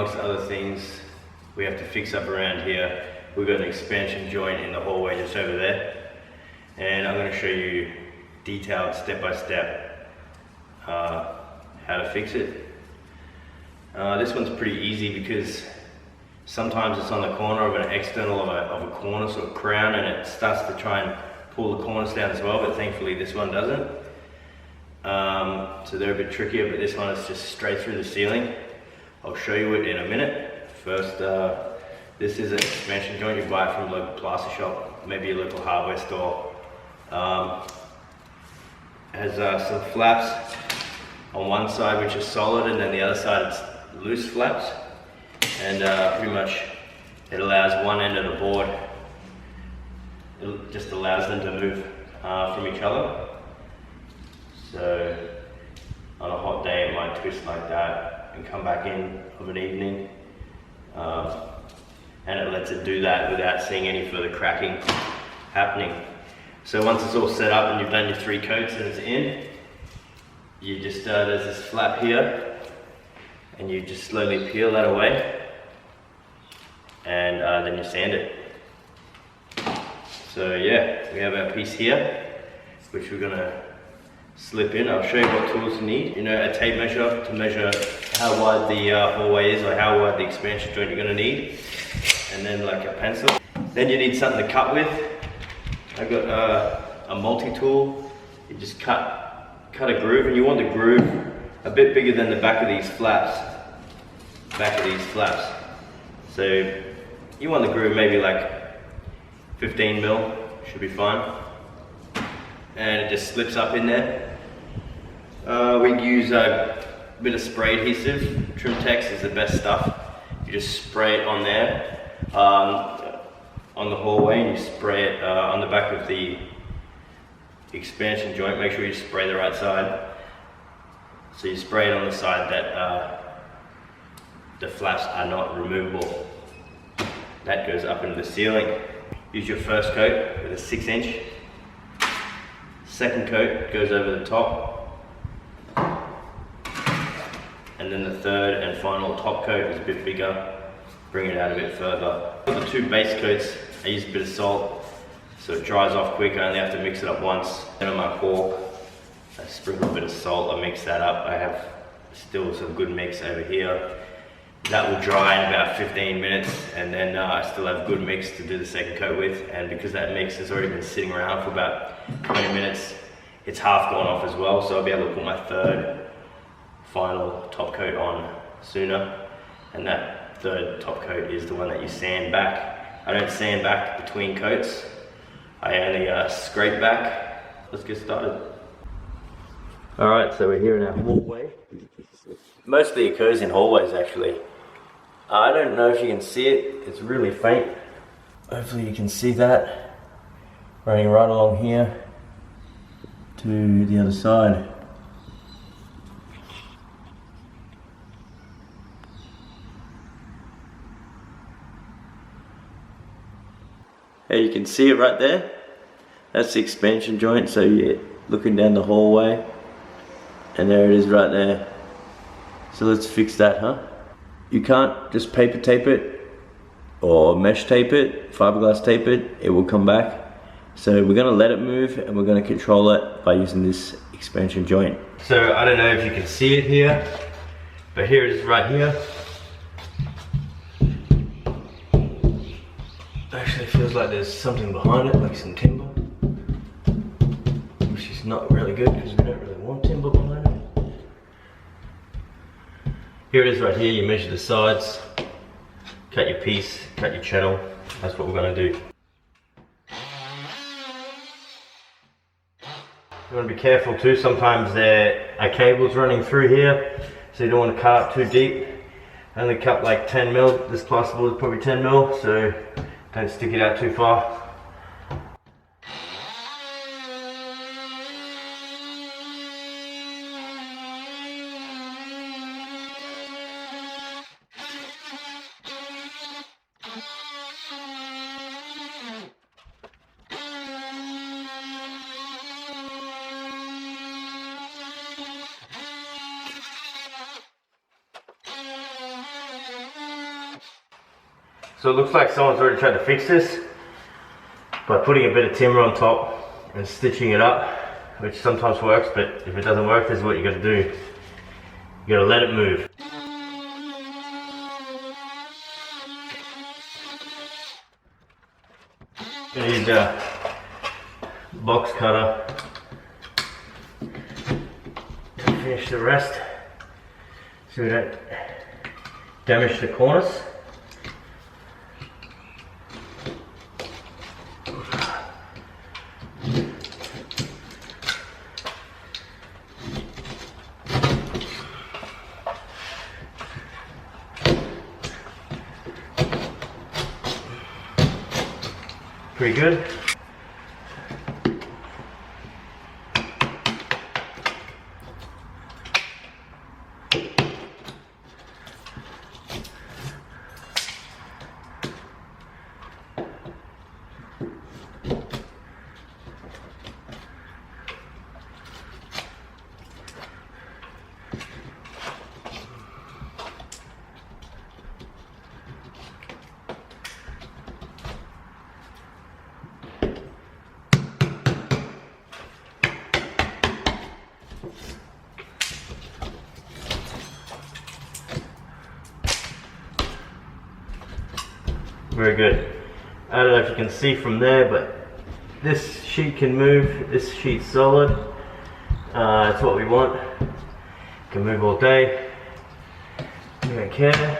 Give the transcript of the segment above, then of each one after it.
amongst other things we have to fix up around here, we've got an expansion joint in the hallway just over there, and I'm going to show you detailed step by step how to fix it. This one's pretty easy because sometimes it's on the corner of an external of a cornice or a crown, and it starts to try and pull the cornice down as well, but thankfully this one doesn't. So they're a bit trickier, but this one is just straight through the ceiling. I'll show you it in a minute. First, this is an expansion joint you buy from a local plaster shop, maybe a local hardware store. It has some flaps on one side which are solid, and then the other side it's loose flaps. And pretty much it allows one end of the board, it just allows them to move from each other. So on a hot day it might twist like that and come back in of an evening, and it lets it do that without seeing any further cracking happening. So once it's all set up and you've done your 3 coats and it's in, you just there's this flap here, and you just slowly peel that away, and then you sand it. So yeah, we have our piece here, which we're gonna slip in. I'll show you what tools you need. You know, a tape measure to measure how wide the hallway is, or how wide the expansion joint you're gonna need, and then like a pencil. Then you need something to cut with. I've got a multi-tool. You just cut a groove, and you want the groove a bit bigger than the back of these flaps. So you want the groove maybe like 15 mil, should be fine. And it just slips up in there. We use a bit of spray adhesive. Trimtex is the best stuff. You just spray it on there, on the hallway, and you spray it on the back of the expansion joint. Make sure you spray the right side. So you spray it on the side that the flaps are not removable. That goes up into the ceiling. Use your first coat with a 6-inch. Second coat goes over the top. And then the third and final top coat is a bit bigger. Bring it out a bit further. For the 2 base coats, I use a bit of salt so it dries off quick. I only have to mix it up once. And on my fork, I sprinkle a bit of salt, I mix that up. I have still some good mix over here. That will dry in about 15 minutes, and then I still have good mix to do the second coat with. And because that mix has already been sitting around for about 20 minutes, it's half gone off as well, so I'll be able to put my third final top coat on sooner. And that third top coat is the one that you sand back. I don't sand back between coats, I only scrape back. Let's get started. Alright, so we're here in our hallway. Mostly occurs in hallways actually. I don't know if you can see it, it's really faint. Hopefully you can see that. Running right along here to the other side. Hey, you can see it right there. That's the expansion joint, so you're looking down the hallway. And there it is right there. So let's fix that, huh? You can't just paper tape it or mesh tape it, fiberglass tape it, it will come back. So we're gonna let it move, and we're gonna control it by using this expansion joint. So I don't know if you can see it here, but here it is right here. Actually, it feels like there's something behind it, like some timber, which is not really good because we don't really want timber behind it. Here it is right here. You measure the sides, cut your piece, cut your channel. That's what we're going to do. You want to be careful too. Sometimes there are cables running through here, so you don't want to cut too deep. I only cut like 10 mil. This plasterboard is probably 10 mil, so don't stick it out too far. So it looks like someone's already tried to fix this by putting a bit of timber on top and stitching it up, which sometimes works, but if it doesn't work, this is what you gotta do. You gotta let it move. Gonna use a box cutter to finish the rest so we don't damage the corners. Pretty good. Very good. I don't know if you can see from there, but this sheet can move. This sheet's solid. That's what we want. Can move all day. We don't care.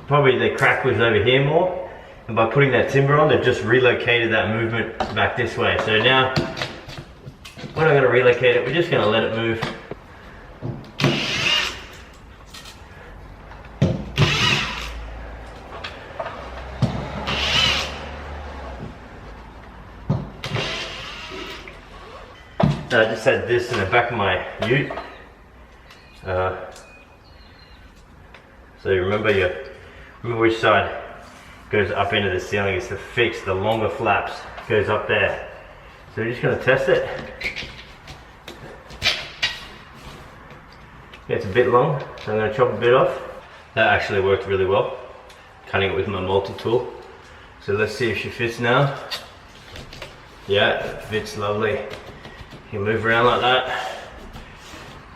Probably the crack was over here more, and by putting that timber on, they've just relocated that movement back this way. So now we're not going to relocate it. We're just going to let it move. I just had this in the back of my ute. So you remember which side goes up into the ceiling. It's the fixed, the longer flaps goes up there. So we're just going to test it. Yeah, it's a bit long, so I'm going to chop a bit off. That actually worked really well, cutting it with my multi-tool. So let's see if she fits now. Yeah, it fits lovely. You move around like that.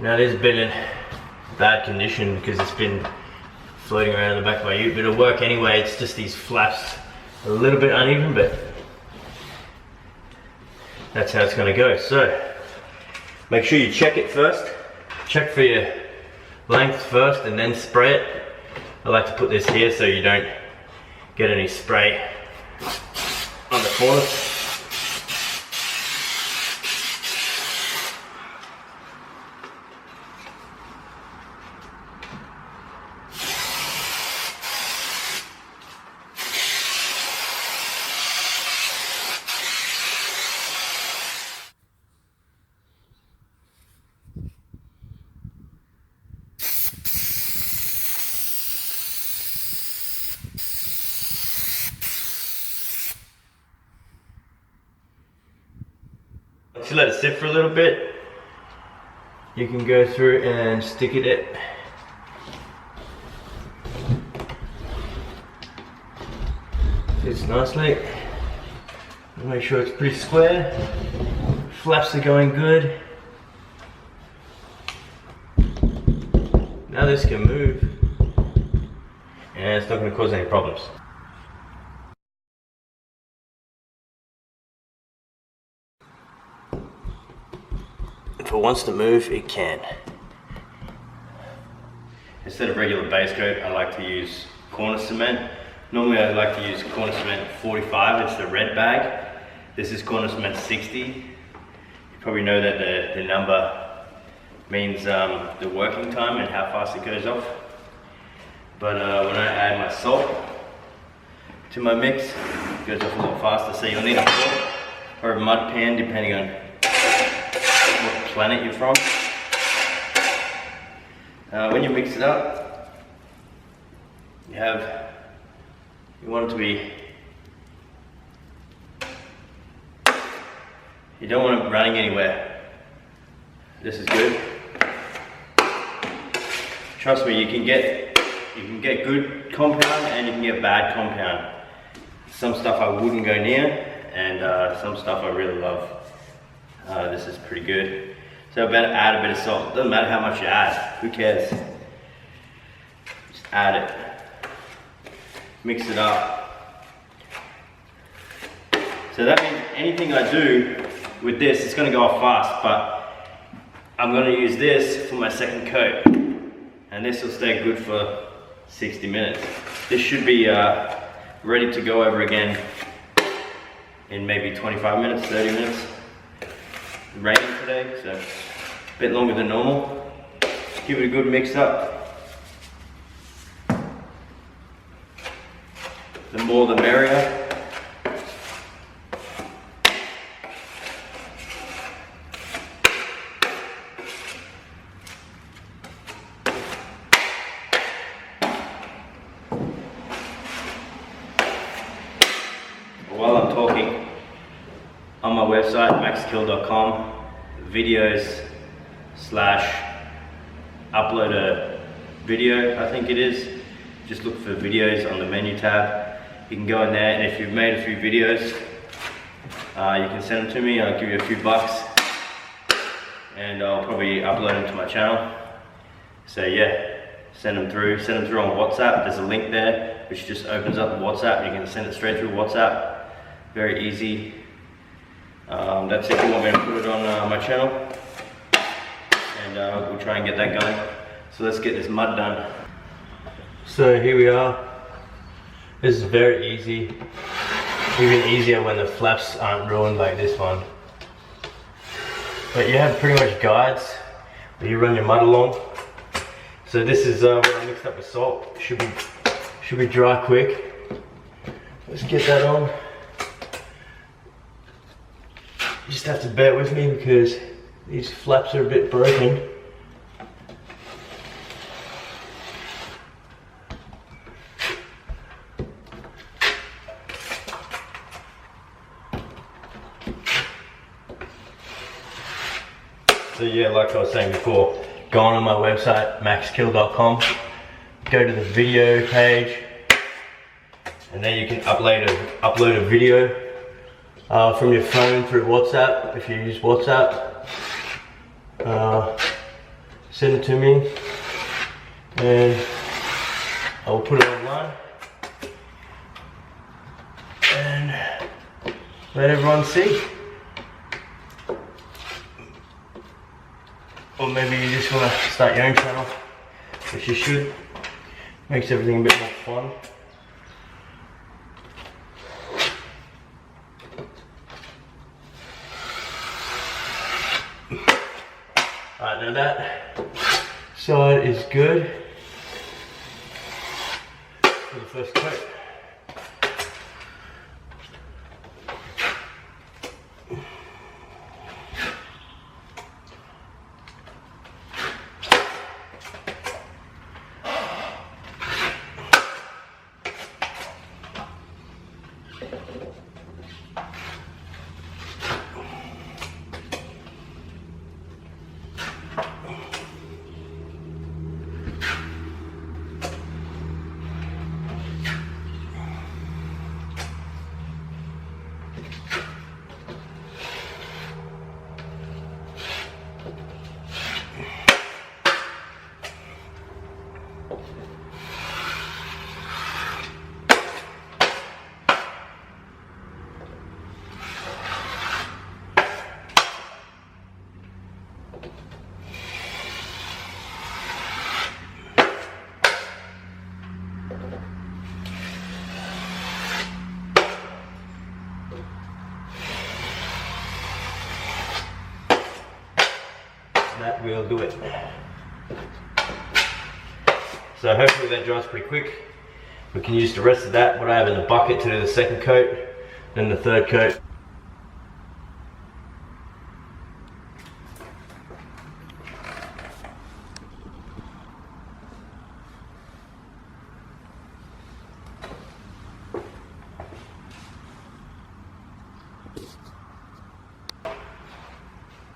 Now it is a bit in bad condition because it's been floating around in the back of my ute, but it'll work anyway. It's just these flaps a little bit uneven, but that's how it's going to go. So make sure you check it first. Check for your length first and then spray it. I like to put this here so you don't get any spray on the corners. Once you let it sit for a little bit, you can go through and stick it. Fits nicely. Make sure it's pretty square. Flaps are going good. Now this can move, and it's not going to cause any problems. If it wants to move, it can. Instead of regular base coat, I like to use corner cement. Normally I like to use corner cement 45, it's the red bag. This is corner cement 60. You probably know that the number means the working time and how fast it goes off. But when I add my salt to my mix, it goes off a lot faster. So you'll need a fork or a mud pan depending on what planet you're from. When you mix it up, you want it to be, you don't want it running anywhere. This is good. trust me, you can get good compound and you can get bad compound. Some stuff I wouldn't go near, and some stuff I really love. This is pretty good. So I better add a bit of salt. Doesn't matter how much you add, who cares? Just add it. Mix it up. So that means anything I do with this, it's gonna go off fast, but I'm gonna use this for my second coat. And this will stay good for 60 minutes. This should be ready to go over again in maybe 25 minutes, 30 minutes. It's raining today, so a bit longer than normal. Give it a good mix up. The more the merrier. While I'm talking, on my website, maxkil.com, videos / upload a video, I think it is. Just look for videos on the menu tab. You can go in there, and if you've made a few videos, you can send them to me. I'll give you a few bucks, and I'll probably upload them to my channel. So yeah, send them through on WhatsApp. There's a link there which just opens up WhatsApp. You can send it straight through WhatsApp. Very easy. That's it. If you want me to put it on my channel, and we'll try and get that going. So let's get this mud done. So here we are. This is very easy. Even easier when the flaps aren't ruined like this one. But you have pretty much guides where you run your mud along. So this is what I mixed up with salt. Should be dry quick. Let's get that on. You just have to bear with me because these flaps are a bit broken. So yeah, like I was saying before, go on my website, maxkil.com, go to the video page, and then you can upload a video from your phone through WhatsApp, if you use WhatsApp. Send it to me, and I will put it online, and let everyone see. Or maybe you just want to start your own channel, which you should. Makes everything a bit more fun. Alright, now that side is good for the first coat. That will do it. So hopefully that dries pretty quick. We can use the rest of that, what I have in the bucket, to do the second coat, then the third coat.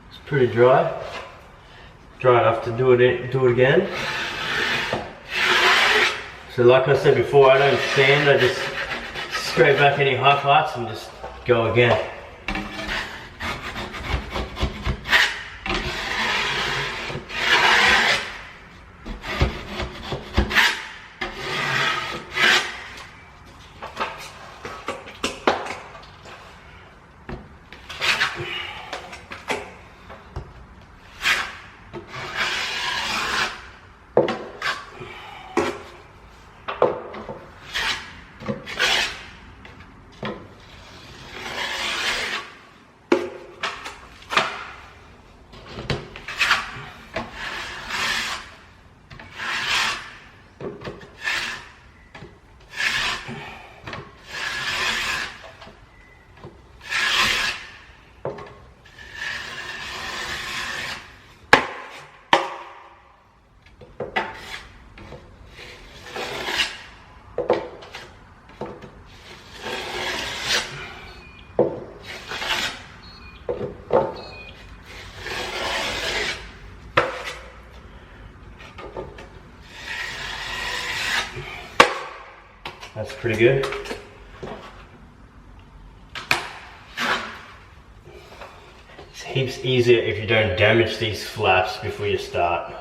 It's pretty dry. Dry enough to do it again. So like I said before, I don't sand, I just scrape back any high parts and just go again. That's pretty good. It's heaps easier if you don't damage these flaps before you start.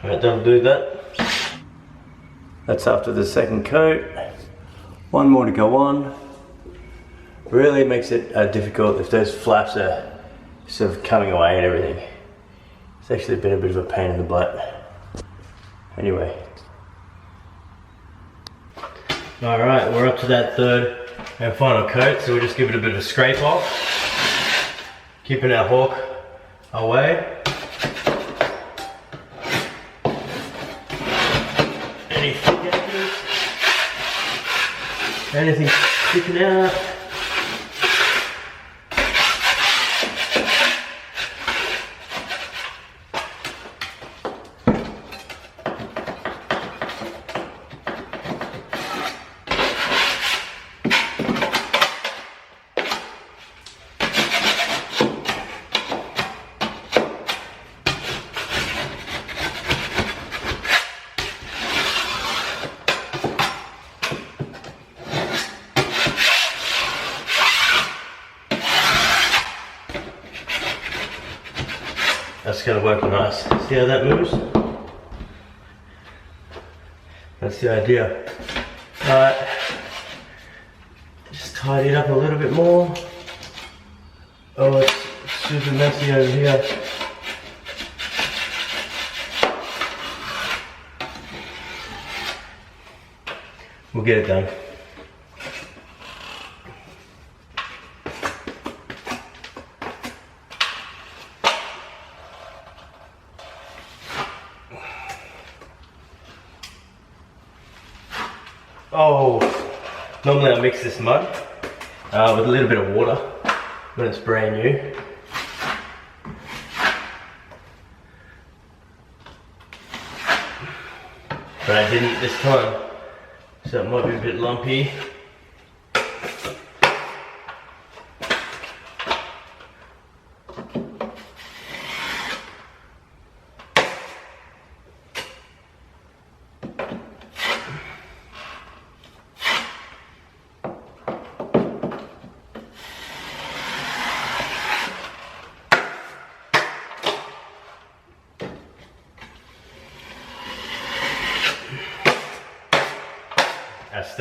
Alright, that'll do that. That's after the second coat. One more to go on. Really makes it difficult if those flaps are sort of coming away and everything. It's actually been a bit of a pain in the butt. Anyway. Alright, we're up to that third and final coat, so we'll just give it a bit of a scrape off. Keeping our hawk away. Any thick edges, anything sticking out. That's going to work nice. See how that moves? That's the idea. Alright, just tidy it up a little bit more. Oh, it's super messy over here. We'll get it done. Oh, normally I mix this mud with a little bit of water when it's brand new. But I didn't this time, so it might be a bit lumpy.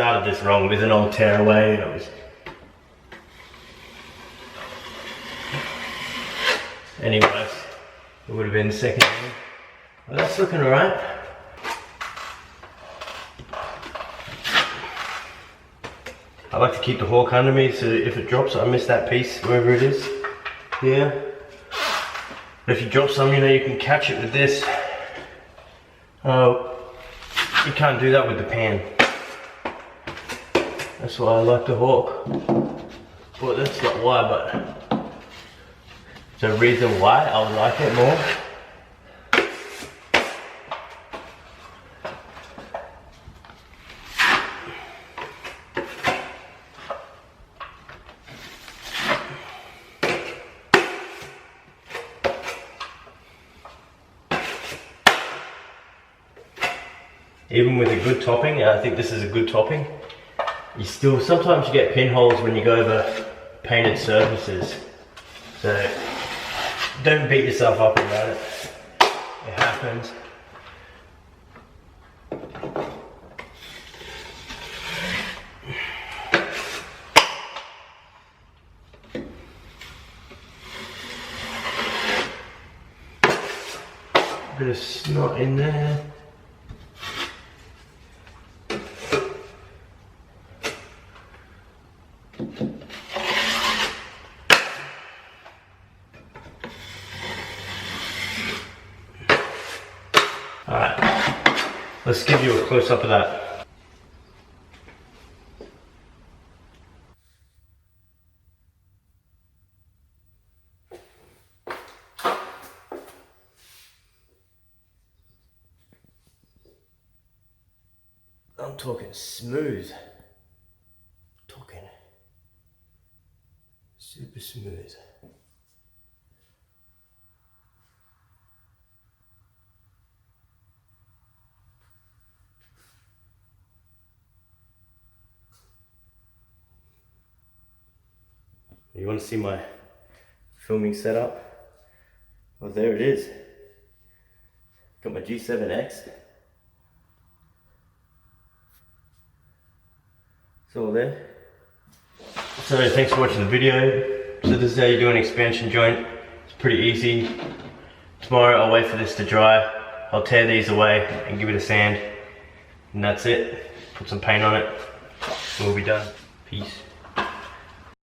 started this wrong with an old tearaway. It was... Anyways, it would have been the second thing. Well, that's looking alright. I like to keep the hawk under me so if it drops, I miss that piece, wherever it is. Here. But if you drop some, you know, you can catch it with this. You can't do that with the pan. That's why I like the hawk. Well, that's not why, but there's a reason why I would like it more. Even with a good topping, I think this is a good topping, you still, sometimes you get pinholes when you go over painted surfaces. So don't beat yourself up about it. It happens. Bit of snot in there. Alright, let's give you a close-up of that. I'm talking smooth. Talking super smooth. You want to see my filming setup? Well, there it is. Got my G7X. It's all there. So thanks for watching the video. So this is how you do an expansion joint. It's pretty easy. Tomorrow I'll wait for this to dry. I'll tear these away and give it a sand. And that's it. Put some paint on it. And we'll be done. Peace.